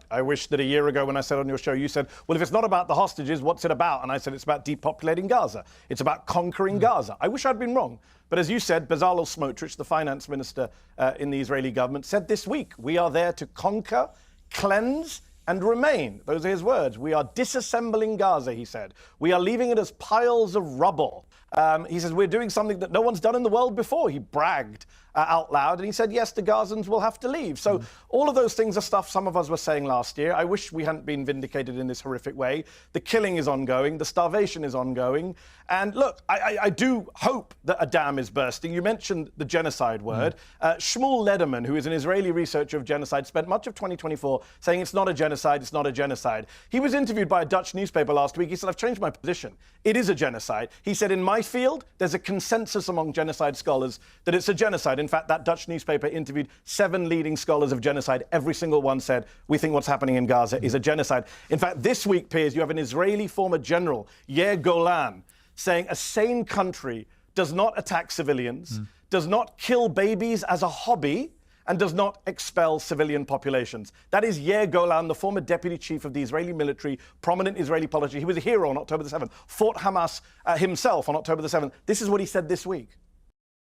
I wish that a year ago when I said on your show, you said, well, if it's not about the hostages, what's it about? And I said, it's about depopulating Gaza. It's about conquering Gaza. I wish I'd been wrong. But as you said, Bezalel Smotrich, the finance minister in the Israeli government, said this week, we are there to conquer, cleanse, and remain. Those are his words. We are disassembling Gaza, he said. We are leaving it as piles of rubble. He says, we're doing something that no one's done in the world before. He bragged out loud, and he said, yes, the Gazans will have to leave. So all of those things are stuff some of us were saying last year. I wish we hadn't been vindicated in this horrific way. The killing is ongoing. The starvation is ongoing. And look, I do hope that a dam is bursting. You mentioned the genocide word. Shmuel Lederman, who is an Israeli researcher of genocide, spent much of 2024 saying it's not a genocide, it's not a genocide. He was interviewed by a Dutch newspaper last week. He said, I've changed my position. It is a genocide. He said, in my field, there's a consensus among genocide scholars that it's a genocide. In fact, that Dutch newspaper interviewed 7 leading scholars of genocide. Every single one said, we think what's happening in Gaza is a genocide. In fact, this week, Piers, you have an Israeli former general, Yair Golan, saying a sane country does not attack civilians, does not kill babies as a hobby, and does not expel civilian populations. That is Yair Golan, the former deputy chief of the Israeli military, prominent Israeli politician. He was a hero on October the 7th, fought Hamas himself on October the 7th. This is what he said this week.